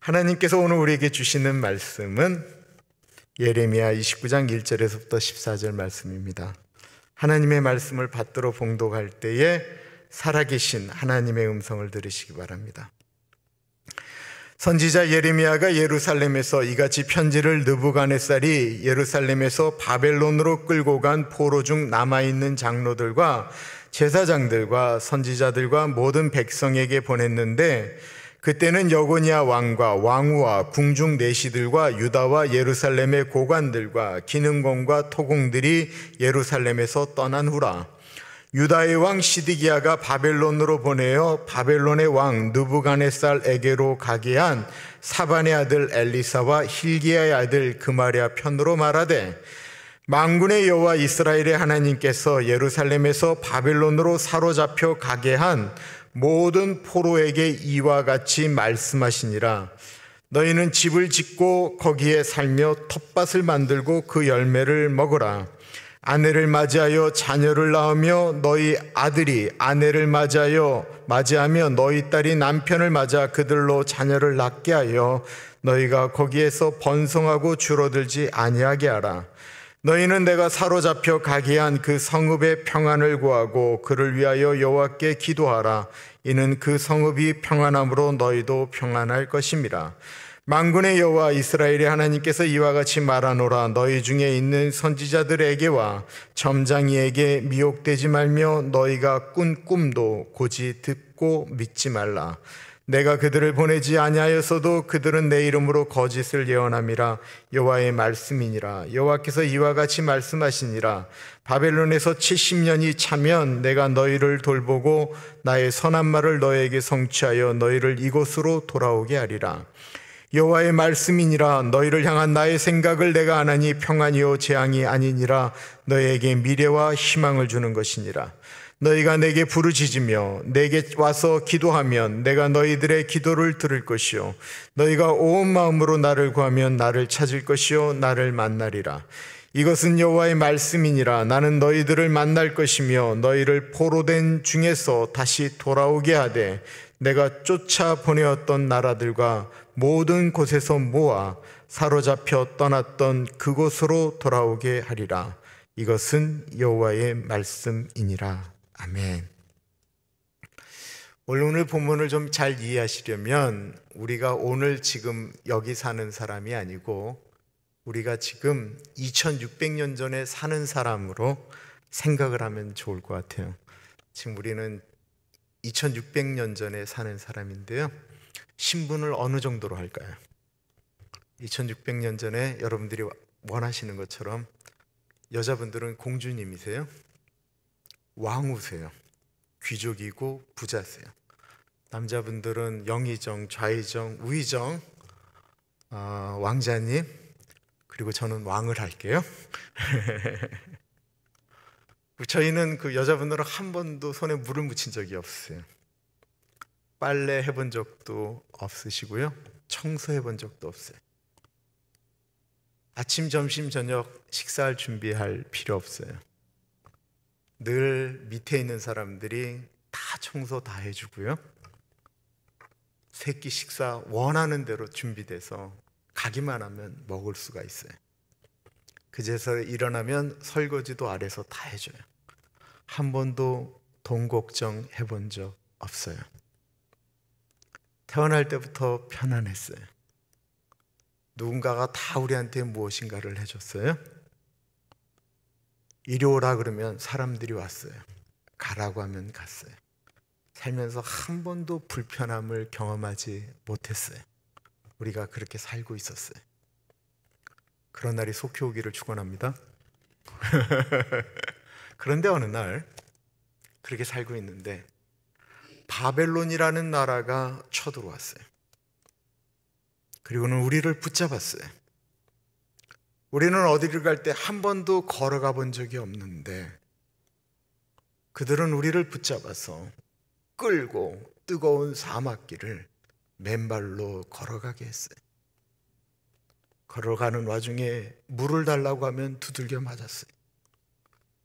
하나님께서 오늘 우리에게 주시는 말씀은 예레미야 29장 1절에서부터 14절 말씀입니다. 하나님의 말씀을 받들어 봉독할 때에 살아계신 하나님의 음성을 들으시기 바랍니다. 선지자 예레미야가 예루살렘에서 이같이 편지를 느부갓네살이 예루살렘에서 바벨론으로 끌고 간 포로 중 남아있는 장로들과 제사장들과 선지자들과 모든 백성에게 보냈는데, 그때는 여고니아 왕과 왕후와 궁중 내시들과 유다와 예루살렘의 고관들과 기능공과 토공들이 예루살렘에서 떠난 후라. 유다의 왕 시드기야가 바벨론으로 보내어 바벨론의 왕 느부갓네살에게로 가게 한 사반의 아들 엘리사와 hil기야의 아들 그마랴 편으로 말하되, 만군의 여호와 이스라엘의 하나님께서 예루살렘에서 바벨론으로 사로잡혀 가게 한 모든 포로에게 이와 같이 말씀하시니라. 너희는 집을 짓고 거기에 살며 텃밭을 만들고 그 열매를 먹으라. 아내를 맞이하여 자녀를 낳으며 너희 아들이 아내를 맞이하며 너희 딸이 남편을 맞아 그들로 자녀를 낳게 하여 너희가 거기에서 번성하고 줄어들지 아니하게 하라. 너희는 내가 사로잡혀 가게 한 그 성읍의 평안을 구하고 그를 위하여 여호와께 기도하라. 이는 그 성읍이 평안함으로 너희도 평안할 것임이라. 만군의 여호와 이스라엘의 하나님께서 이와 같이 말하노라. 너희 중에 있는 선지자들에게와 점장이에게 미혹되지 말며 너희가 꾼 꿈도 고지 듣고 믿지 말라. 내가 그들을 보내지 아니하였어도 그들은 내 이름으로 거짓을 예언함이라. 여호와의 말씀이니라. 여호와께서 이와 같이 말씀하시니라. 바벨론에서 70년이 차면 내가 너희를 돌보고 나의 선한 말을 너희에게 성취하여 너희를 이곳으로 돌아오게 하리라. 여호와의 말씀이니라. 너희를 향한 나의 생각을 내가 아나니 평안이요 재앙이 아니니라. 너희에게 미래와 희망을 주는 것이니라. 너희가 내게 부르짖으며 내게 와서 기도하면 내가 너희들의 기도를 들을 것이요 너희가 온 마음으로 나를 구하면 나를 찾을 것이요 나를 만나리라. 이것은 여호와의 말씀이니라. 나는 너희들을 만날 것이며 너희를 포로된 중에서 다시 돌아오게 하되 내가 쫓아 보내었던 나라들과 모든 곳에서 모아 사로잡혀 떠났던 그곳으로 돌아오게 하리라. 이것은 여호와의 말씀이니라. 아멘. 오늘 본문을 좀 잘 이해하시려면 우리가 오늘 지금 여기 사는 사람이 아니고 우리가 지금 2600년 전에 사는 사람으로 생각을 하면 좋을 것 같아요. 지금 우리는 2600년 전에 사는 사람인데요. 신분을 어느 정도로 할까요? 2600년 전에 여러분들이 원하시는 것처럼 여자분들은 공주님이세요? 왕후세요? 귀족이고 부자세요? 남자분들은 영의정, 좌의정, 우의정, 왕자님, 그리고 저는 왕을 할게요. 저희는 그 여자분들은 한 번도 손에 물을 묻힌 적이 없어요. 빨래 해본 적도 없으시고요. 청소해본 적도 없어요. 아침, 점심, 저녁 식사할 준비할 필요 없어요. 늘 밑에 있는 사람들이 다 청소 다 해주고요. 새끼 식사 원하는 대로 준비돼서 가기만 하면 먹을 수가 있어요. 그제서 일어나면 설거지도 아래서 다 해줘요. 한 번도 돈 걱정 해본 적 없어요. 태어날 때부터 편안했어요. 누군가가 다 우리한테 무엇인가를 해줬어요. 이리 오라 그러면 사람들이 왔어요. 가라고 하면 갔어요. 살면서 한 번도 불편함을 경험하지 못했어요. 우리가 그렇게 살고 있었어요. 그런 날이 속히 오기를 축원합니다. 그런데 어느 날 그렇게 살고 있는데 바벨론이라는 나라가 쳐들어왔어요. 그리고는 우리를 붙잡았어요. 우리는 어디를 갈 때 한 번도 걸어가 본 적이 없는데 그들은 우리를 붙잡아서 끌고 뜨거운 사막길을 맨발로 걸어가게 했어요. 걸어가는 와중에 물을 달라고 하면 두들겨 맞았어요.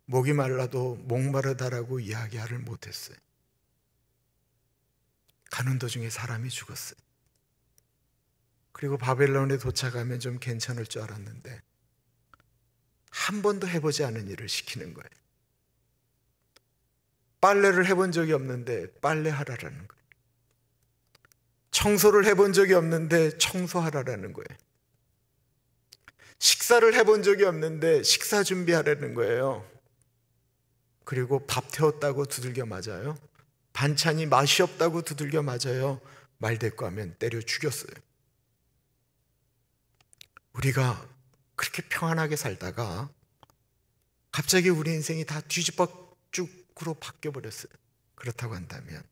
목이 말라도 목마르다라고 이야기를 못했어요. 가는 도중에 사람이 죽었어요. 그리고 바벨론에 도착하면 좀 괜찮을 줄 알았는데 한 번도 해보지 않은 일을 시키는 거예요. 빨래를 해본 적이 없는데 빨래하라라는 거예요. 청소를 해본 적이 없는데 청소하라라는 거예요. 식사를 해본 적이 없는데 식사 준비하라는 거예요. 그리고 밥 태웠다고 두들겨 맞아요. 반찬이 맛이 없다고 두들겨 맞아요. 말대꾸하면 때려 죽였어요. 우리가 그렇게 평안하게 살다가 갑자기 우리 인생이 다 뒤집어죽으로 바뀌어버렸어요. 그렇다고 한다면,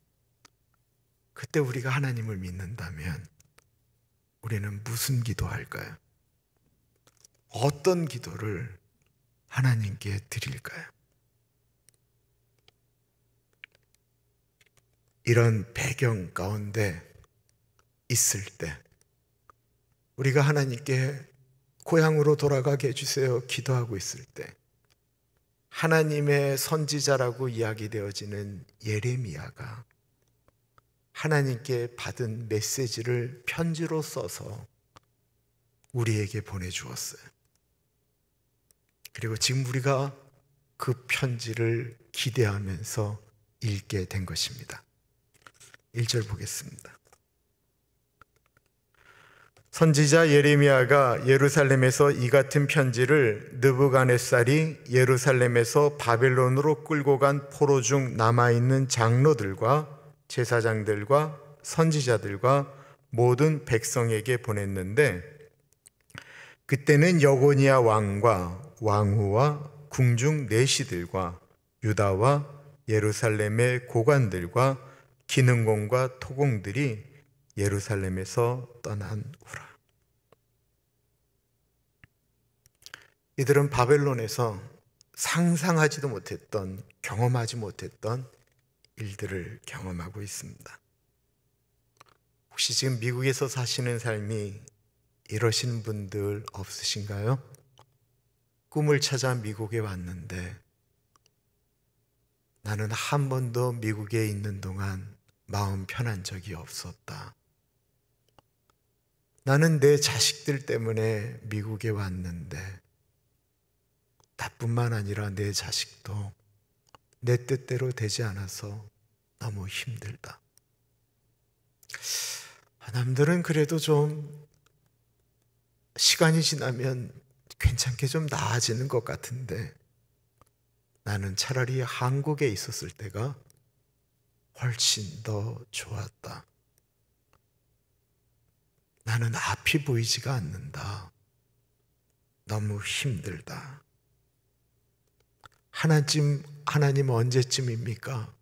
그때 우리가 하나님을 믿는다면 우리는 무슨 기도할까요? 어떤 기도를 하나님께 드릴까요? 이런 배경 가운데 있을 때 우리가 하나님께 고향으로 돌아가게 해주세요 기도하고 있을 때, 하나님의 선지자라고 이야기되어지는 예레미야가 하나님께 받은 메시지를 편지로 써서 우리에게 보내주었어요. 그리고 지금 우리가 그 편지를 기대하면서 읽게 된 것입니다. 1절 보겠습니다. 선지자 예레미야가 예루살렘에서 이 같은 편지를 느부갓네살이 예루살렘에서 바벨론으로 끌고 간 포로 중 남아있는 장로들과 제사장들과 선지자들과 모든 백성에게 보냈는데, 그때는 여고니아 왕과 왕후와 궁중 내시들과 유다와 예루살렘의 고관들과 기능공과 토공들이 예루살렘에서 떠난 후라. 이들은 바벨론에서 상상하지도 못했던, 경험하지 못했던 일들을 경험하고 있습니다. 혹시 지금 미국에서 사시는 삶이 이러신 분들 없으신가요? 꿈을 찾아 미국에 왔는데 나는 한 번도 미국에 있는 동안 마음 편한 적이 없었다. 나는 내 자식들 때문에 미국에 왔는데 나뿐만 아니라 내 자식도 내 뜻대로 되지 않아서 너무 힘들다. 남들은 그래도 좀 시간이 지나면 괜찮게 좀 나아지는 것 같은데 나는 차라리 한국에 있었을 때가 훨씬 더 좋았다. 나는 앞이 보이지가 않는다. 너무 힘들다. 하나님 언제쯤입니까?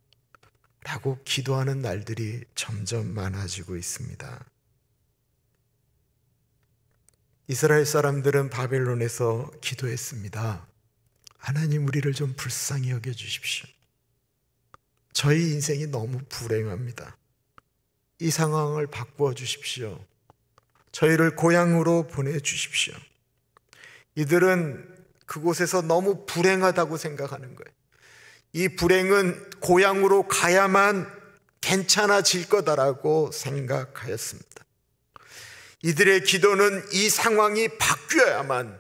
라고 기도하는 날들이 점점 많아지고 있습니다. 이스라엘 사람들은 바벨론에서 기도했습니다. 하나님, 우리를 좀 불쌍히 여겨주십시오. 저희 인생이 너무 불행합니다. 이 상황을 바꾸어 주십시오. 저희를 고향으로 보내주십시오. 이들은 그곳에서 너무 불행하다고 생각하는 거예요. 이 불행은 고향으로 가야만 괜찮아질 거다라고 생각하였습니다. 이들의 기도는 이 상황이 바뀌어야만,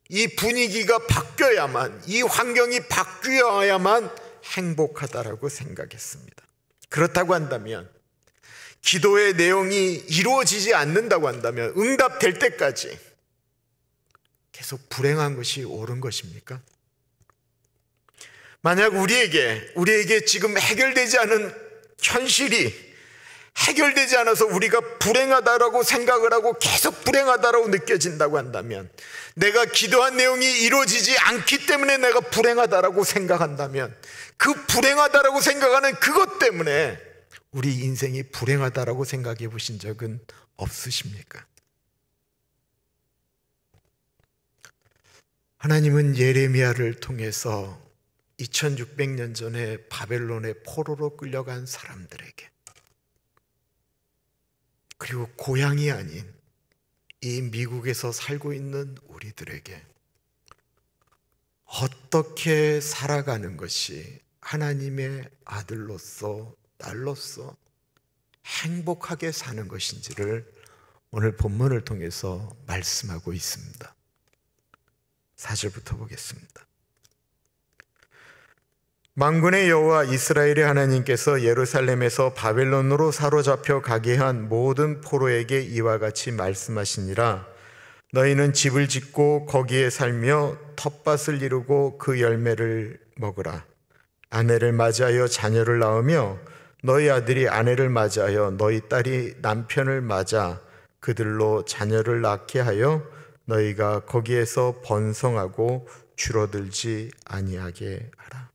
이 분위기가 바뀌어야만, 이 환경이 바뀌어야만 행복하다라고 생각했습니다. 그렇다고 한다면, 기도의 내용이 이루어지지 않는다고 한다면, 응답될 때까지 계속 불행한 것이 옳은 것입니까? 만약 우리에게 지금 해결되지 않은 현실이 해결되지 않아서 우리가 불행하다라고 생각을 하고 계속 불행하다라고 느껴진다고 한다면, 내가 기도한 내용이 이루어지지 않기 때문에 내가 불행하다라고 생각한다면, 그 불행하다라고 생각하는 그것 때문에 우리 인생이 불행하다라고 생각해 보신 적은 없으십니까? 하나님은 예레미야를 통해서 2600년 전에 바벨론의 포로로 끌려간 사람들에게, 그리고 고향이 아닌 이 미국에서 살고 있는 우리들에게 어떻게 살아가는 것이 하나님의 아들로서, 딸로서 행복하게 사는 것인지를 오늘 본문을 통해서 말씀하고 있습니다. 4절부터 보겠습니다. 만군의 여호와 이스라엘의 하나님께서 예루살렘에서 바벨론으로 사로잡혀 가게 한 모든 포로에게 이와 같이 말씀하시니라. 너희는 집을 짓고 거기에 살며 텃밭을 이루고 그 열매를 먹으라. 아내를 맞이하여 자녀를 낳으며 너희 아들이 아내를 맞이하여 너희 딸이 남편을 맞아 그들로 자녀를 낳게 하여 너희가 거기에서 번성하고 줄어들지 아니하게 하라.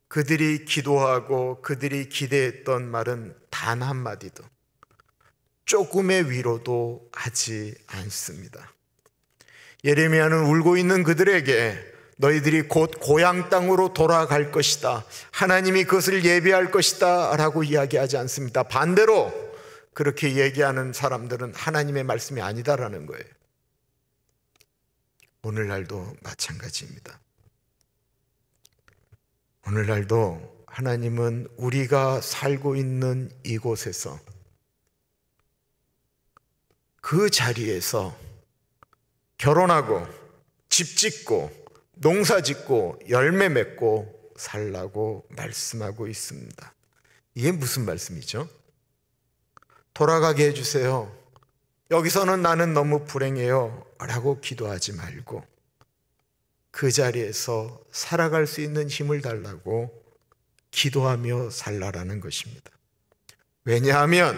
그들이 기도하고 그들이 기대했던 말은 단 한마디도 조금의 위로도 하지 않습니다. 예레미야는 울고 있는 그들에게 너희들이 곧 고향 땅으로 돌아갈 것이다, 하나님이 그것을 예비할 것이다 라고 이야기하지 않습니다. 반대로 그렇게 얘기하는 사람들은 하나님의 말씀이 아니다라는 거예요. 오늘날도 마찬가지입니다. 오늘날도 하나님은 우리가 살고 있는 이곳에서, 그 자리에서 결혼하고 집 짓고 농사 짓고 열매 맺고 살라고 말씀하고 있습니다. 이게 무슨 말씀이죠? 돌아가게 해주세요, 여기서는 나는 너무 불행해요 라고 기도하지 말고 그 자리에서 살아갈 수 있는 힘을 달라고 기도하며 살라라는 것입니다. 왜냐하면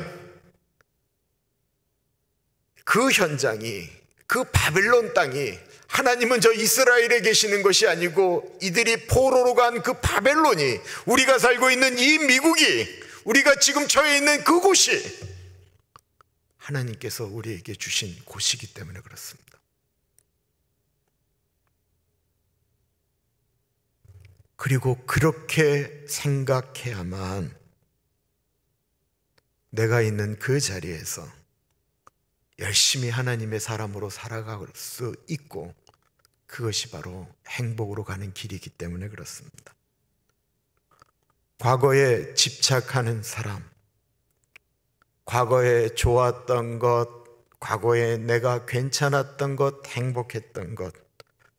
그 현장이, 그 바벨론 땅이 하나님은 저 이스라엘에 계시는 것이 아니고 이들이 포로로 간 그 바벨론이, 우리가 살고 있는 이 미국이, 우리가 지금 처해 있는 그곳이 하나님께서 우리에게 주신 곳이기 때문에 그렇습니다. 그리고 그렇게 생각해야만 내가 있는 그 자리에서 열심히 하나님의 사람으로 살아갈 수 있고, 그것이 바로 행복으로 가는 길이기 때문에 그렇습니다. 과거에 집착하는 사람, 과거에 좋았던 것, 과거에 내가 괜찮았던 것, 행복했던 것,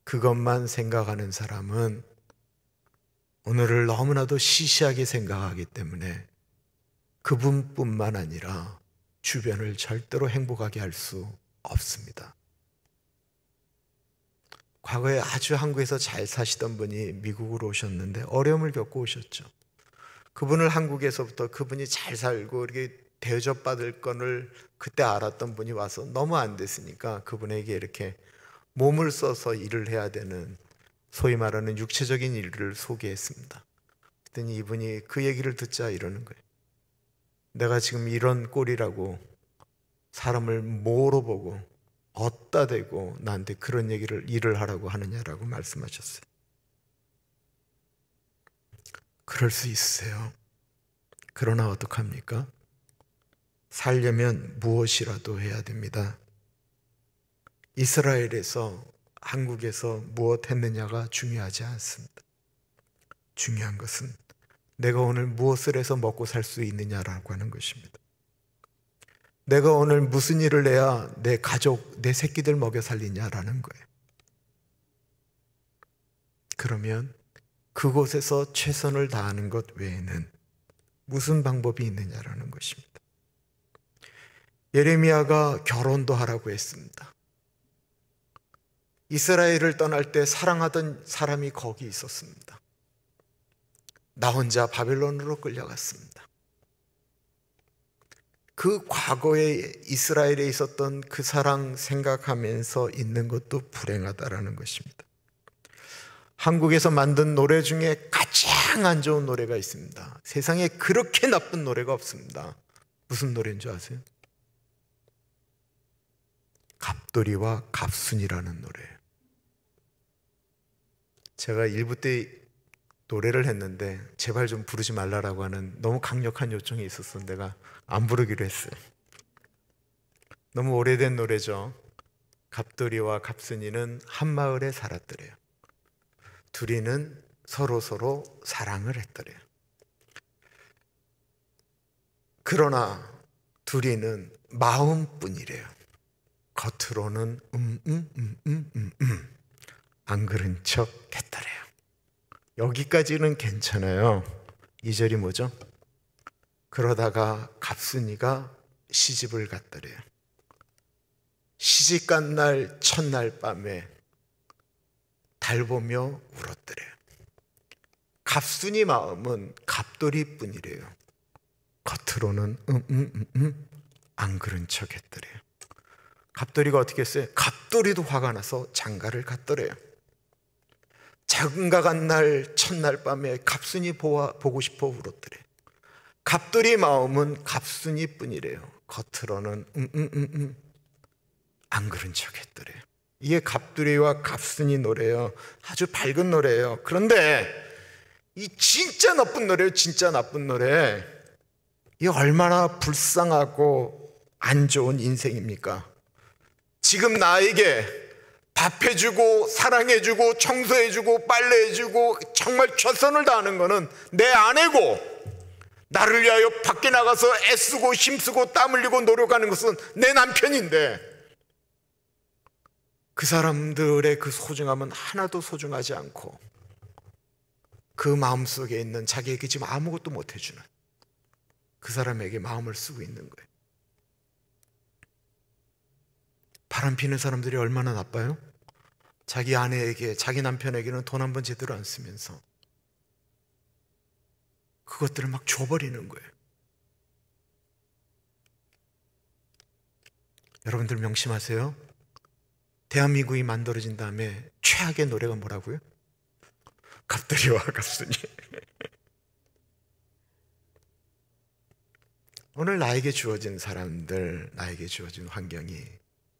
그것만 생각하는 사람은 오늘을 너무나도 시시하게 생각하기 때문에 그분뿐만 아니라 주변을 절대로 행복하게 할 수 없습니다. 과거에 아주 한국에서 잘 사시던 분이 미국으로 오셨는데 어려움을 겪고 오셨죠. 그분을 한국에서부터 그분이 잘 살고 이렇게 대접받을 건을 그때 알았던 분이 와서 너무 안 됐으니까 그분에게 이렇게 몸을 써서 일을 해야 되는, 소위 말하는 육체적인 일을 소개했습니다. 그랬더니 이분이 그 얘기를 듣자 이러는 거예요. 내가 지금 이런 꼴이라고 사람을 뭐로 보고 어디다 대고 나한테 그런 일을 하라고 하느냐라고 말씀하셨어요. 그럴 수 있으세요. 그러나 어떡합니까? 살려면 무엇이라도 해야 됩니다. 이스라엘에서, 한국에서 무엇 했느냐가 중요하지 않습니다. 중요한 것은 내가 오늘 무엇을 해서 먹고 살 수 있느냐라고 하는 것입니다. 내가 오늘 무슨 일을 해야 내 가족, 내 새끼들 먹여 살리냐라는 거예요. 그러면 그곳에서 최선을 다하는 것 외에는 무슨 방법이 있느냐라는 것입니다. 예레미야가 결혼도 하라고 했습니다. 이스라엘을 떠날 때 사랑하던 사람이 거기 있었습니다. 나 혼자 바벨론으로 끌려갔습니다. 그 과거에 이스라엘에 있었던 그 사랑 생각하면서 있는 것도 불행하다라는 것입니다. 한국에서 만든 노래 중에 가장 안 좋은 노래가 있습니다. 세상에 그렇게 나쁜 노래가 없습니다. 무슨 노래인 줄 아세요? 갑돌이와 갑순이라는 노래예요. 제가 일부 때 노래를 했는데 제발 좀 부르지 말라라고 하는 너무 강력한 요청이 있어서 내가 안 부르기로 했어요. 너무 오래된 노래죠. 갑돌이와 갑순이는 한 마을에 살았더래요. 둘이는 서로 사랑을 했더래요. 그러나 둘이는 마음뿐이래요. 겉으로는 안 그런 척 했더래요. 여기까지는 괜찮아요. 2절이 뭐죠? 그러다가 갑순이가 시집을 갔더래요. 시집간 날 첫날 밤에 달 보며 울었더래요. 갑순이 마음은 갑돌이뿐이래요. 겉으로는 안 그런 척 했더래요. 갑돌이가 어떻게 했어요? 갑돌이도 화가 나서 장가를 갔더래요. 장가 간 날 첫날 밤에 갑순이 보고 싶어 울었더래요. 갑돌이 마음은 갑순이뿐이래요. 겉으로는 안 그런 척 했더래요. 이게 갑돌이와 갑순이 노래예요. 아주 밝은 노래예요. 그런데 이 진짜 나쁜 노래예요. 진짜 나쁜 노래. 이게 얼마나 불쌍하고 안 좋은 인생입니까? 지금 나에게 밥해주고 사랑해주고 청소해주고 빨래해주고 정말 최선을 다하는 거는 내 아내고, 나를 위하여 밖에 나가서 애쓰고 힘쓰고 땀 흘리고 노력하는 것은 내 남편인데, 그 사람들의 그 소중함은 하나도 소중하지 않고 그 마음속에 있는 자기에게 지금 아무것도 못 해주는 그 사람에게 마음을 쓰고 있는 거예요. 바람 피는 사람들이 얼마나 나빠요? 자기 아내에게, 자기 남편에게는 돈 한 번 제대로 안 쓰면서 그것들을 막 줘버리는 거예요. 여러분들 명심하세요. 대한민국이 만들어진 다음에 최악의 노래가 뭐라고요? 갑돌이와 갑순이. 오늘 나에게 주어진 사람들, 나에게 주어진 환경이,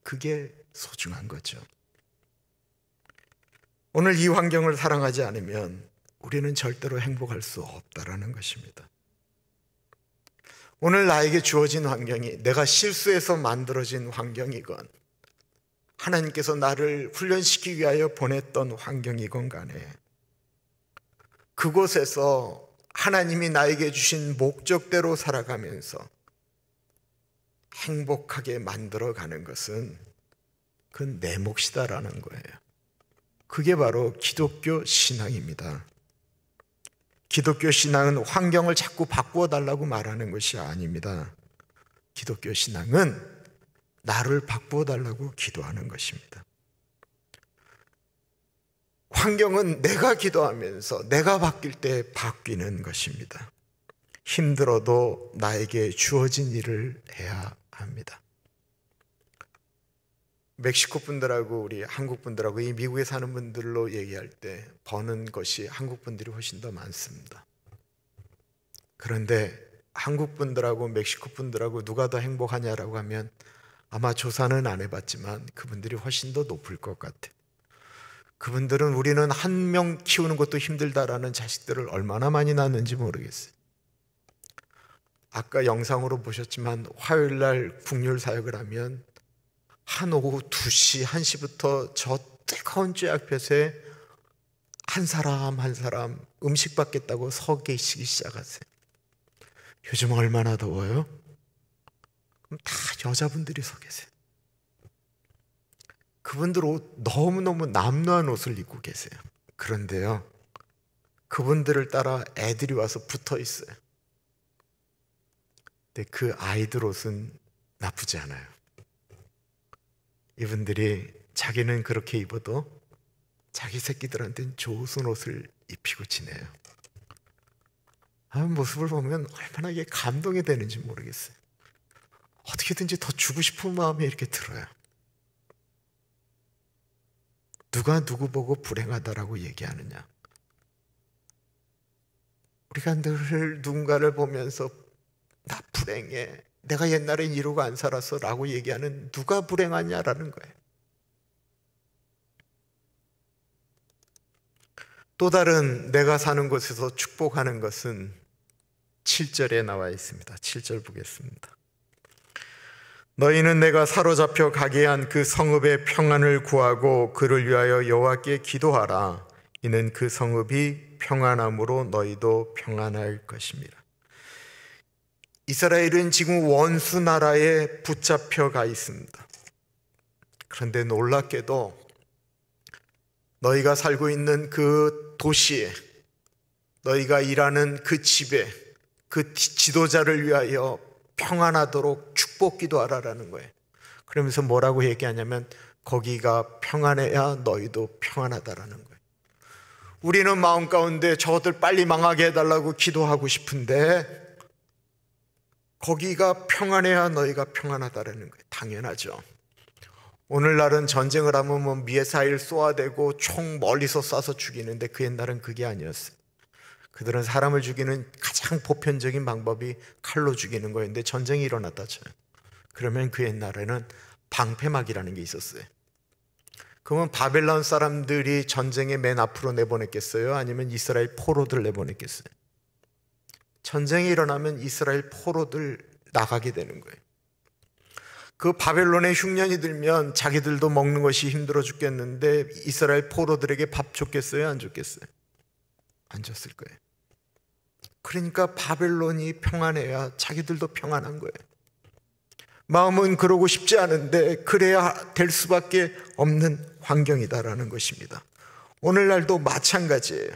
그게 소중한 거죠. 오늘 이 환경을 사랑하지 않으면 우리는 절대로 행복할 수 없다라는 것입니다. 오늘 나에게 주어진 환경이 내가 실수해서 만들어진 환경이건 하나님께서 나를 훈련시키기 위하여 보냈던 환경이건 간에 그곳에서 하나님이 나에게 주신 목적대로 살아가면서 행복하게 만들어가는 것은 그건 내 몫이다라는 거예요. 그게 바로 기독교 신앙입니다. 기독교 신앙은 환경을 자꾸 바꾸어 달라고 말하는 것이 아닙니다. 기독교 신앙은 나를 바꾸어 달라고 기도하는 것입니다. 환경은 내가 기도하면서 내가 바뀔 때 바뀌는 것입니다. 힘들어도 나에게 주어진 일을 해야 합니다. 멕시코 분들하고 우리 한국 분들하고 이 미국에 사는 분들로 얘기할 때 버는 것이 한국 분들이 훨씬 더 많습니다. 그런데 한국 분들하고 멕시코 분들하고 누가 더 행복하냐라고 하면 아마 조사는 안 해봤지만 그분들이 훨씬 더 높을 것 같아요. 그분들은 우리는 한 명 키우는 것도 힘들다라는 자식들을 얼마나 많이 낳는지 모르겠어요. 아까 영상으로 보셨지만 화요일날 국률 사역을 하면 한 오후 2시, 1시부터 저 뜨거운 쬐약볕에 한 사람 한 사람 음식 받겠다고 서 계시기 시작하세요. 요즘 얼마나 더워요? 그럼 다 여자분들이 서 계세요. 그분들 옷 너무너무 남루한 옷을 입고 계세요. 그런데요, 그분들을 따라 애들이 와서 붙어 있어요. 근데 그 아이들 옷은 나쁘지 않아요. 이분들이 자기는 그렇게 입어도 자기 새끼들한테는 좋은 옷을 입히고 지내요. 모습을 보면 얼마나 이게 감동이 되는지 모르겠어요. 어떻게든지 더 주고 싶은 마음이 이렇게 들어요. 누가 누구 보고 불행하다라고 얘기하느냐? 우리가 늘 누군가를 보면서 나 불행해, 내가 옛날엔 이러고 안 살았어 라고 얘기하는 누가 불행하냐라는 거예요. 또 다른 내가 사는 곳에서 축복하는 것은 7절에 나와 있습니다. 7절 보겠습니다. 너희는 내가 사로잡혀 가게 한 그 성읍의 평안을 구하고 그를 위하여 여호와께 기도하라. 이는 그 성읍이 평안함으로 너희도 평안할 것입니다. 이스라엘은 지금 원수 나라에 붙잡혀 가 있습니다. 그런데 놀랍게도 너희가 살고 있는 그 도시에, 너희가 일하는 그 집에, 그 지도자를 위하여 평안하도록 축복 기도하라라는 거예요. 그러면서 뭐라고 얘기하냐면 거기가 평안해야 너희도 평안하다라는 거예요. 우리는 마음 가운데 저것들 빨리 망하게 해달라고 기도하고 싶은데 거기가 평안해야 너희가 평안하다라는 거예요. 당연하죠. 오늘날은 전쟁을 하면 뭐 미사일 쏘아대고 총 멀리서 쏴서 죽이는데 그 옛날은 그게 아니었어요. 그들은 사람을 죽이는 가장 보편적인 방법이 칼로 죽이는 거였는데 전쟁이 일어났다 쳐요. 그러면 그 옛날에는 방패막이라는 게 있었어요. 그러면 바벨론 사람들이 전쟁에 맨 앞으로 내보냈겠어요? 아니면 이스라엘 포로들 내보냈겠어요? 전쟁이 일어나면 이스라엘 포로들 나가게 되는 거예요. 그 바벨론의 흉년이 들면 자기들도 먹는 것이 힘들어 죽겠는데 이스라엘 포로들에게 밥 줬겠어요? 안 줬겠어요? 안 줬을 거예요. 그러니까 바벨론이 평안해야 자기들도 평안한 거예요. 마음은 그러고 싶지 않은데 그래야 될 수밖에 없는 환경이다라는 것입니다. 오늘날도 마찬가지예요.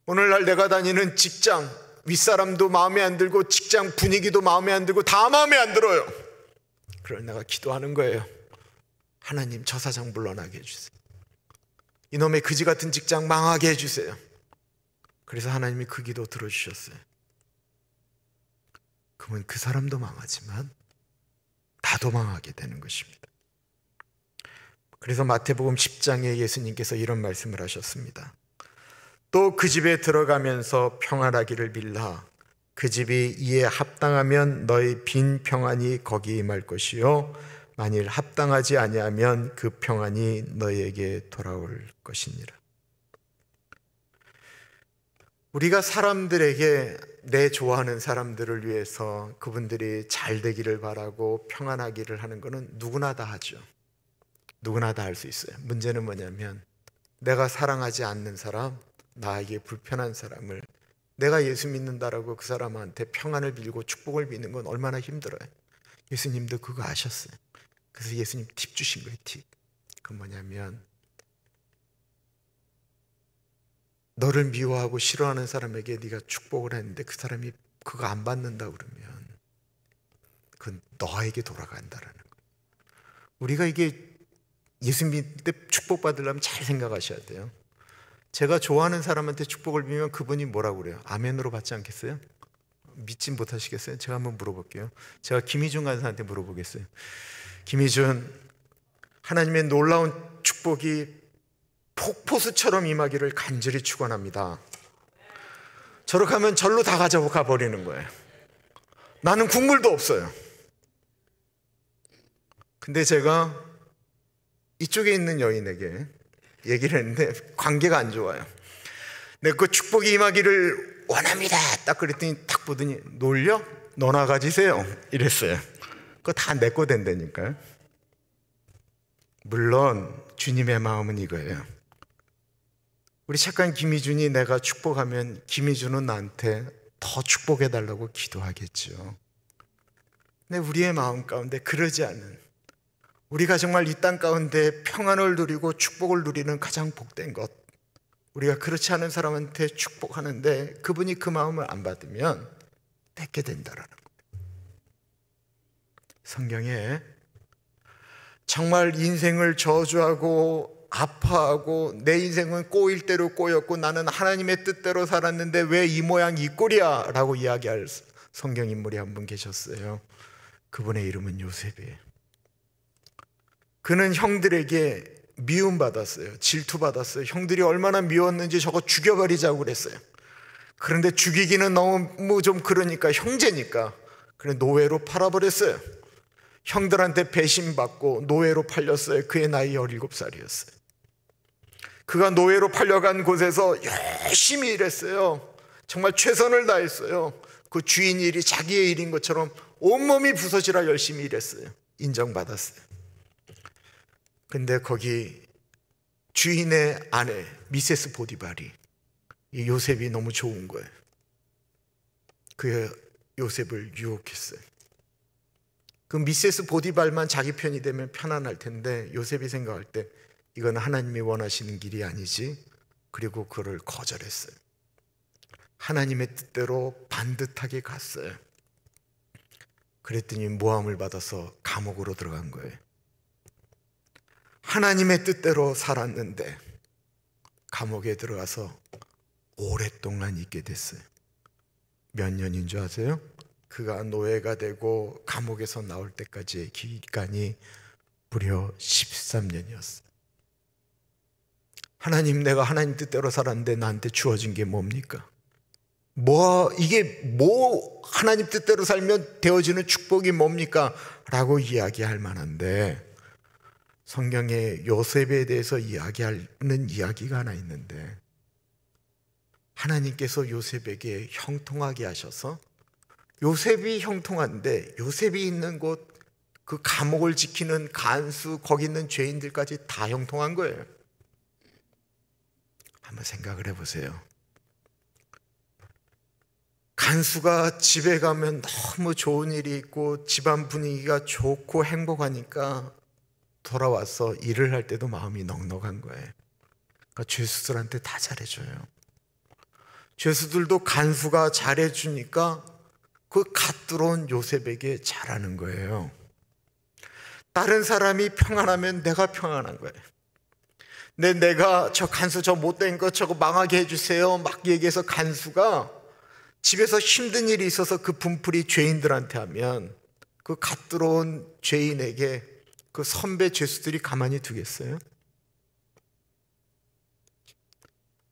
오늘날 내가 다니는 직장, 윗사람도 마음에 안 들고 직장 분위기도 마음에 안 들고 다 마음에 안 들어요. 그걸 내가 기도하는 거예요. 하나님, 저 사장 물러나게 해주세요. 이놈의 그지 같은 직장 망하게 해주세요. 그래서 하나님이 그 기도 들어주셨어요. 그러면 그 사람도 망하지만 나도 망하게 되는 것입니다. 그래서 마태복음 10장에 예수님께서 이런 말씀을 하셨습니다. 또 그 집에 들어가면서 평안하기를 빌라. 그 집이 이에 합당하면 너희 빈 평안이 거기 임할 것이요 만일 합당하지 아니하면 그 평안이 너희에게 돌아올 것이니라. 우리가 사람들에게, 내 좋아하는 사람들을 위해서 그분들이 잘 되기를 바라고 평안하기를 하는 것은 누구나 다 하죠. 누구나 다 할 수 있어요. 문제는 뭐냐면 내가 사랑하지 않는 사람, 나에게 불편한 사람을 내가 예수 믿는다라고 그 사람한테 평안을 빌고 축복을 비는 건 얼마나 힘들어요. 예수님도 그거 아셨어요. 그래서 예수님 팁 주신 거예요. 팁. 그건 뭐냐면 너를 미워하고 싫어하는 사람에게 네가 축복을 했는데 그 사람이 그거 안 받는다 그러면 그건 너에게 돌아간다라는 거예요. 우리가 이게 예수 믿을 때 축복받으려면 잘 생각하셔야 돼요. 제가 좋아하는 사람한테 축복을 빌면 그분이 뭐라고 그래요? 아멘으로 받지 않겠어요? 믿지 못하시겠어요? 제가 한번 물어볼게요. 제가 김희준 간사한테 물어보겠어요. 김희준, 하나님의 놀라운 축복이 폭포수처럼 임하기를 간절히 축원합니다. 저렇게 하면 절로 다 가져가 버리는 거예요. 나는 국물도 없어요. 근데 제가 이쪽에 있는 여인에게 얘기를 했는데 관계가 안 좋아요. 내가 그 축복이 임하기를 원합니다 딱 그랬더니 딱 보더니 놀려? 너나 가지세요 이랬어요. 그거 다 내 거 된다니까요. 물론 주님의 마음은 이거예요. 우리 착한 김희준이 내가 축복하면 김희준은 나한테 더 축복해달라고 기도하겠죠. 근데 우리의 마음 가운데 그러지 않은, 우리가 정말 이 땅 가운데 평안을 누리고 축복을 누리는 가장 복된 것, 우리가 그렇지 않은 사람한테 축복하는데 그분이 그 마음을 안 받으면 뺏게 된다라는 거예요. 성경에 정말 인생을 저주하고 아파하고 내 인생은 꼬일 대로 꼬였고 나는 하나님의 뜻대로 살았는데 왜 이 모양 이 꼴이야 라고 이야기할 성경 인물이 한 분 계셨어요. 그분의 이름은 요셉이에요. 그는 형들에게 미움받았어요. 질투받았어요. 형들이 얼마나 미웠는지 저거 죽여버리자고 그랬어요. 그런데 죽이기는 너무 좀 그러니까, 형제니까 그래 노예로 팔아버렸어요. 형들한테 배신받고 노예로 팔렸어요. 그의 나이 17살이었어요. 그가 노예로 팔려간 곳에서 열심히 일했어요. 정말 최선을 다했어요. 그 주인 일이 자기의 일인 것처럼 온몸이 부서지라 열심히 일했어요. 인정받았어요. 근데 거기 주인의 아내 미세스 보디발이 이 요셉이 너무 좋은 거예요. 그 요셉을 유혹했어요. 그 미세스 보디발만 자기 편이 되면 편안할 텐데 요셉이 생각할 때 이건 하나님이 원하시는 길이 아니지. 그리고 그를 거절했어요. 하나님의 뜻대로 반듯하게 갔어요. 그랬더니 모함을 받아서 감옥으로 들어간 거예요. 하나님의 뜻대로 살았는데 감옥에 들어가서 오랫동안 있게 됐어요. 몇 년인 줄 아세요? 그가 노예가 되고 감옥에서 나올 때까지의 기간이 무려 13년이었어요. 하나님, 내가 하나님 뜻대로 살았는데 나한테 주어진 게 뭡니까? 이게 하나님 뜻대로 살면 되어지는 축복이 뭡니까? 라고 이야기할 만한데 성경에 요셉에 대해서 이야기하는 이야기가 하나 있는데 하나님께서 요셉에게 형통하게 하셔서 요셉이 형통한데 요셉이 있는 곳 그 감옥을 지키는 간수 거기 있는 죄인들까지 다 형통한 거예요. 한번 생각을 해보세요. 간수가 집에 가면 너무 좋은 일이 있고 집안 분위기가 좋고 행복하니까 돌아와서 일을 할 때도 마음이 넉넉한 거예요. 그러니까 죄수들한테 다 잘해줘요. 죄수들도 간수가 잘해주니까 그 갓 들어온 요셉에게 잘하는 거예요. 다른 사람이 평안하면 내가 평안한 거예요. 내가 저 간수 저 못된 거 저거 망하게 해주세요 막 얘기해서 간수가 집에서 힘든 일이 있어서 그 분풀이 죄인들한테 하면 그 갓 들어온 죄인에게 그 선배 죄수들이 가만히 두겠어요?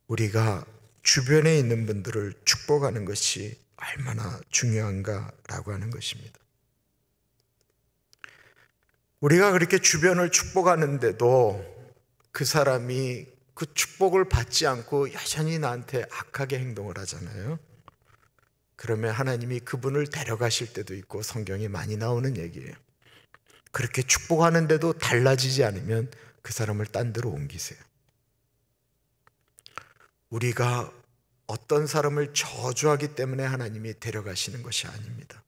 우리가 주변에 있는 분들을 축복하는 것이 얼마나 중요한가라고 하는 것입니다. 우리가 그렇게 주변을 축복하는데도 그 사람이 그 축복을 받지 않고 여전히 나한테 악하게 행동을 하잖아요. 그러면 하나님이 그분을 데려가실 때도 있고 성경에 많이 나오는 얘기예요. 그렇게 축복하는데도 달라지지 않으면 그 사람을 딴 데로 옮기세요. 우리가 어떤 사람을 저주하기 때문에 하나님이 데려가시는 것이 아닙니다.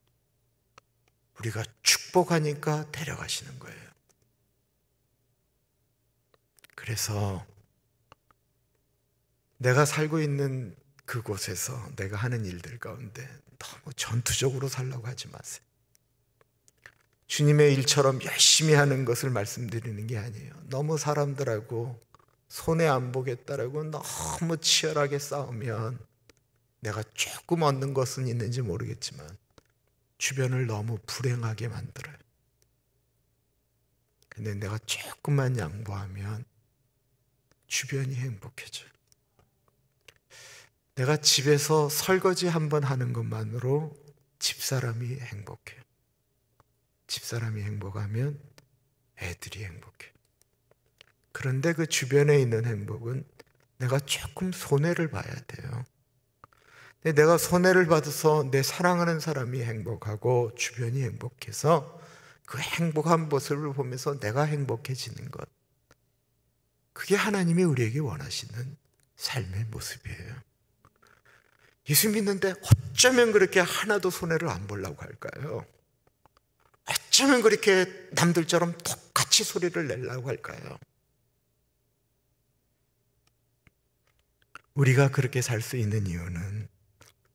우리가 축복하니까 데려가시는 거예요. 그래서 내가 살고 있는 그곳에서 내가 하는 일들 가운데 너무 전투적으로 살려고 하지 마세요. 주님의 일처럼 열심히 하는 것을 말씀드리는 게 아니에요. 너무 사람들하고 손해 안 보겠다라고 너무 치열하게 싸우면 내가 조금 얻는 것은 있는지 모르겠지만 주변을 너무 불행하게 만들어요. 근데 내가 조금만 양보하면 주변이 행복해져요. 내가 집에서 설거지 한번 하는 것만으로 집사람이 행복해요. 집사람이 행복하면 애들이 행복해요. 그런데 그 주변에 있는 행복은 내가 조금 손해를 봐야 돼요. 근데 내가 손해를 받아서 내 사랑하는 사람이 행복하고 주변이 행복해서 그 행복한 모습을 보면서 내가 행복해지는 것, 그게 하나님이 우리에게 원하시는 삶의 모습이에요. 예수 믿는데 어쩌면 그렇게 하나도 손해를 안 보려고 할까요? 어쩌면 그렇게 남들처럼 똑같이 소리를 내려고 할까요? 우리가 그렇게 살 수 있는 이유는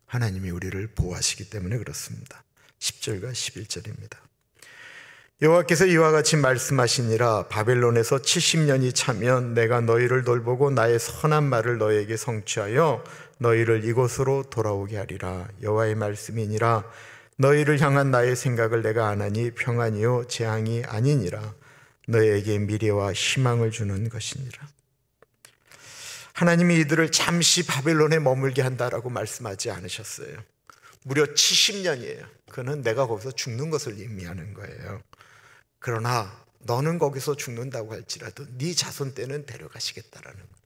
하나님이 우리를 보호하시기 때문에 그렇습니다. 10절과 11절입니다. 여호와께서 이와 같이 말씀하시니라. 바벨론에서 70년이 차면 내가 너희를 돌보고 나의 선한 말을 너희에게 성취하여 너희를 이곳으로 돌아오게 하리라. 여호와의 말씀이니라. 너희를 향한 나의 생각을 내가 아나니 평안이요 재앙이 아니니라. 너희에게 미래와 희망을 주는 것이니라. 하나님이 이들을 잠시 바벨론에 머물게 한다라고 말씀하지 않으셨어요. 무려 70년이에요. 그는 내가 거기서 죽는 것을 의미하는 거예요. 그러나 너는 거기서 죽는다고 할지라도 네 자손 때는 데려가시겠다라는 거예요.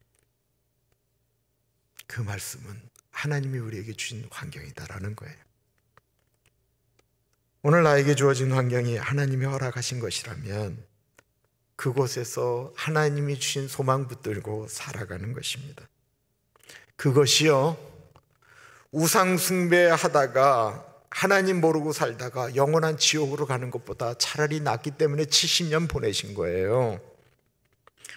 그 말씀은 하나님이 우리에게 주신 환경이다라는 거예요. 오늘 나에게 주어진 환경이 하나님이 허락하신 것이라면 그곳에서 하나님이 주신 소망 붙들고 살아가는 것입니다. 그것이요, 우상 숭배하다가 하나님 모르고 살다가 영원한 지옥으로 가는 것보다 차라리 낫기 때문에 70년 보내신 거예요.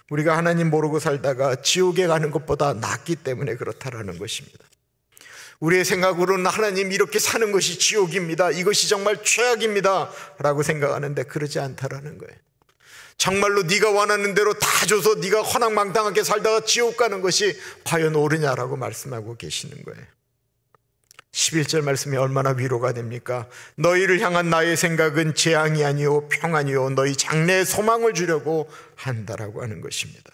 우리가 하나님 모르고 살다가 지옥에 가는 것보다 낫기 때문에 그렇다라는 것입니다. 우리의 생각으로는 하나님 이렇게 사는 것이 지옥입니다, 이것이 정말 최악입니다 라고 생각하는데 그러지 않다라는 거예요. 정말로 네가 원하는 대로 다 줘서 네가 허랑망탕하게 살다가 지옥 가는 것이 과연 옳으냐라고 말씀하고 계시는 거예요. 11절 말씀이 얼마나 위로가 됩니까? 너희를 향한 나의 생각은 재앙이 아니요 평안이요 너희 장래에 소망을 주려고 한다라고 하는 것입니다.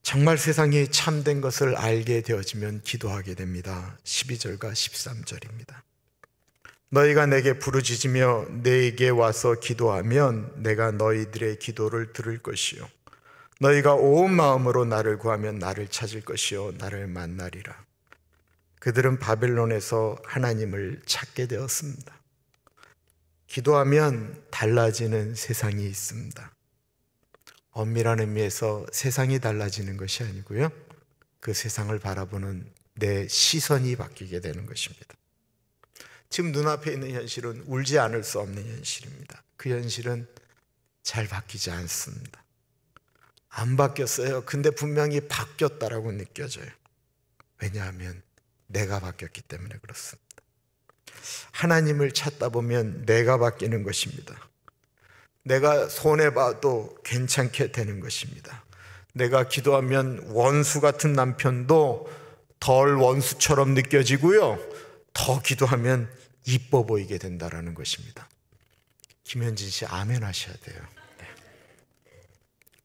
정말 세상이 참된 것을 알게 되어지면 기도하게 됩니다. 12절과 13절입니다. 너희가 내게 부르짖으며 내게 와서 기도하면 내가 너희들의 기도를 들을 것이요 너희가 온 마음으로 나를 구하면 나를 찾을 것이요 나를 만나리라. 그들은 바벨론에서 하나님을 찾게 되었습니다. 기도하면 달라지는 세상이 있습니다. 엄밀한 의미에서 세상이 달라지는 것이 아니고요, 그 세상을 바라보는 내 시선이 바뀌게 되는 것입니다. 지금 눈앞에 있는 현실은 울지 않을 수 없는 현실입니다. 그 현실은 잘 바뀌지 않습니다. 안 바뀌었어요. 근데 분명히 바뀌었다라고 느껴져요. 왜냐하면 내가 바뀌었기 때문에 그렇습니다. 하나님을 찾다 보면 내가 바뀌는 것입니다. 내가 손해봐도 괜찮게 되는 것입니다. 내가 기도하면 원수 같은 남편도 덜 원수처럼 느껴지고요, 더 기도하면 이뻐 보이게 된다는 것입니다. 김현진 씨 아멘 하셔야 돼요.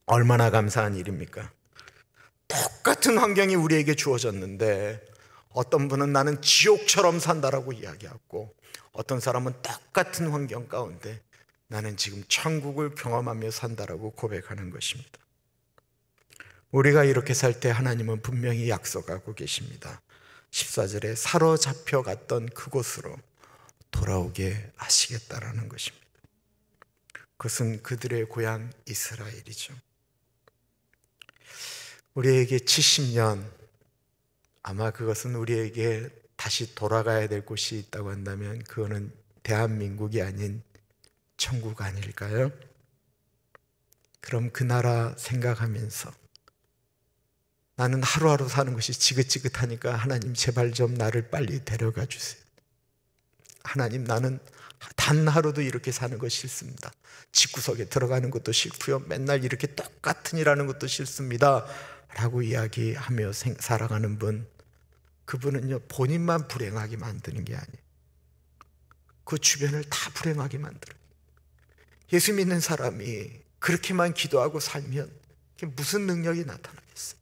얼마나 감사한 일입니까? 똑같은 환경이 우리에게 주어졌는데 어떤 분은 나는 지옥처럼 산다라고 이야기하고, 어떤 사람은 똑같은 환경 가운데 나는 지금 천국을 경험하며 산다라고 고백하는 것입니다. 우리가 이렇게 살 때 하나님은 분명히 약속하고 계십니다. 14절에 사로잡혀 갔던 그곳으로 돌아오게 하시겠다라는 것입니다. 그것은 그들의 고향 이스라엘이죠. 우리에게 70년, 아마 그것은 우리에게 다시 돌아가야 될 곳이 있다고 한다면 그거는 대한민국이 아닌 천국 아닐까요? 그럼 그 나라 생각하면서 나는 하루하루 사는 것이 지긋지긋하니까 하나님 제발 좀 나를 빨리 데려가 주세요. 하나님 나는 단 하루도 이렇게 사는 거 싫습니다. 집구석에 들어가는 것도 싫고요, 맨날 이렇게 똑같은 일하는 것도 싫습니다 라고 이야기하며 살아가는 분, 그분은요 본인만 불행하게 만드는 게 아니에요. 그 주변을 다 불행하게 만들어요. 예수 믿는 사람이 그렇게만 기도하고 살면 무슨 능력이 나타나겠어요?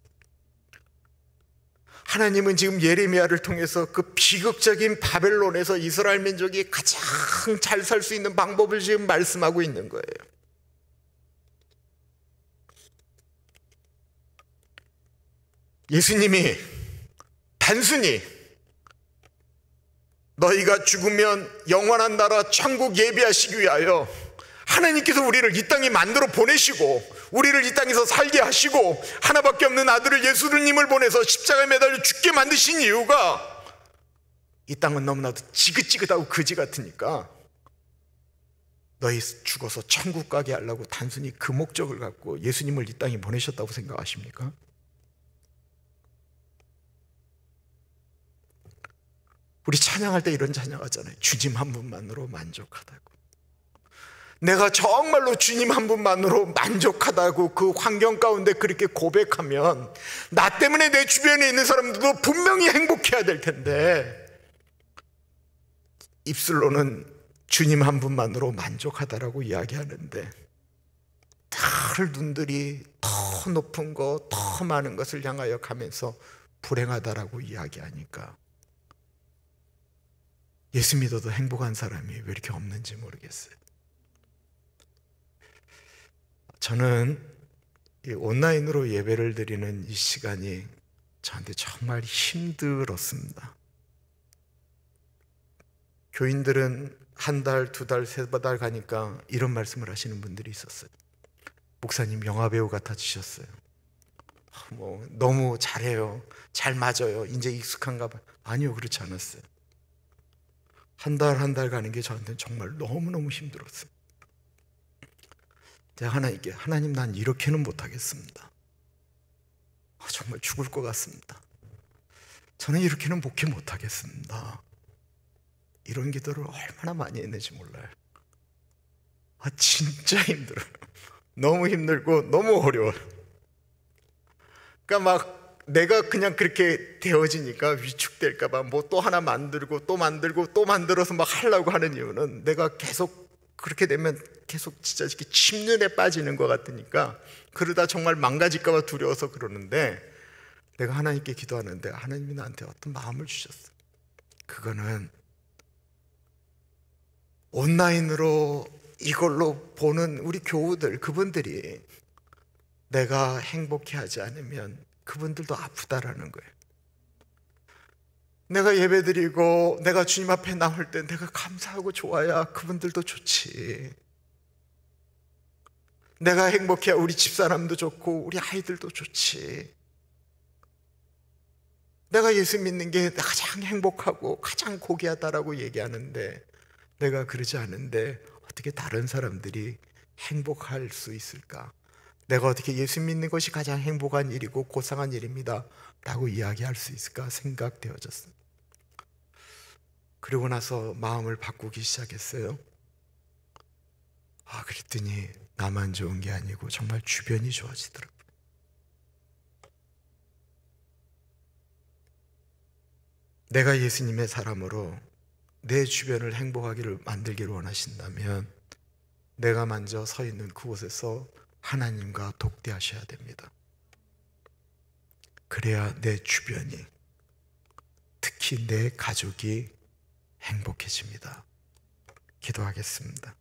하나님은 지금 예레미야를 통해서 그 비극적인 바벨론에서 이스라엘 민족이 가장 잘 살 수 있는 방법을 지금 말씀하고 있는 거예요. 예수님이 단순히 너희가 죽으면 영원한 나라 천국 예비하시기 위하여 하나님께서 우리를 이 땅에 만들어 보내시고 우리를 이 땅에서 살게 하시고 하나밖에 없는 아들을 예수님을 보내서 십자가에 매달려 죽게 만드신 이유가, 이 땅은 너무나도 지긋지긋하고 거지 같으니까 너희 죽어서 천국 가게 하려고 단순히 그 목적을 갖고 예수님을 이 땅에 보내셨다고 생각하십니까? 우리 찬양할 때 이런 찬양하잖아요. 주님 한 분만으로 만족하다고. 내가 정말로 주님 한 분만으로 만족하다고 그 환경 가운데 그렇게 고백하면 나 때문에 내 주변에 있는 사람들도 분명히 행복해야 될 텐데, 입술로는 주님 한 분만으로 만족하다라고 이야기하는데 다른 눈들이 더 높은 거, 더 많은 것을 향하여 가면서 불행하다라고 이야기하니까 예수 믿어도 행복한 사람이 왜 이렇게 없는지 모르겠어요. 저는 이 온라인으로 예배를 드리는 이 시간이 저한테 정말 힘들었습니다. 교인들은 한 달, 두 달, 세 달 가니까 이런 말씀을 하시는 분들이 있었어요. 목사님 영화배우 같아지셨어요. 뭐 너무 잘해요, 잘 맞아요, 이제 익숙한가 봐요. 아니요, 그렇지 않았어요. 한 달 한 달 가는 게 저한테는 정말 너무너무 힘들었어요. 제가 하나님께, 하나님, 난 이렇게는 못하겠습니다. 정말 죽을 것 같습니다. 저는 이렇게는 목회 못하겠습니다. 이런 기도를 얼마나 많이 했는지 몰라요. 진짜 힘들어요. 너무 힘들고 너무 어려워요. 그러니까 막 내가 그냥 그렇게 되어지니까 위축될까봐 뭐 또 하나 만들고 또 만들고 또 만들어서 막 하려고 하는 이유는, 내가 계속 그렇게 되면 계속 진짜 이렇게 침륜에 빠지는 것 같으니까, 그러다 정말 망가질까봐 두려워서 그러는데, 내가 하나님께 기도하는데 하나님이 나한테 어떤 마음을 주셨어요. 그거는 온라인으로 이걸로 보는 우리 교우들, 그분들이 내가 행복해하지 않으면 그분들도 아프다라는 거예요. 내가 예배드리고 내가 주님 앞에 나올 때 내가 감사하고 좋아야 그분들도 좋지. 내가 행복해야 우리 집사람도 좋고 우리 아이들도 좋지. 내가 예수 믿는 게 가장 행복하고 가장 고귀하다라고 얘기하는데, 내가 그러지 않은데 어떻게 다른 사람들이 행복할 수 있을까? 내가 어떻게 예수 믿는 것이 가장 행복한 일이고 고상한 일입니다 라고 이야기할 수 있을까 생각되어졌습니다. 그리고 나서 마음을 바꾸기 시작했어요. 그랬더니 나만 좋은 게 아니고 정말 주변이 좋아지더라고요. 내가 예수님의 사람으로 내 주변을 행복하기를 만들기를 원하신다면, 내가 먼저 서 있는 그곳에서 하나님과 독대하셔야 됩니다. 그래야 내 주변이, 특히 내 가족이 행복해집니다. 기도하겠습니다.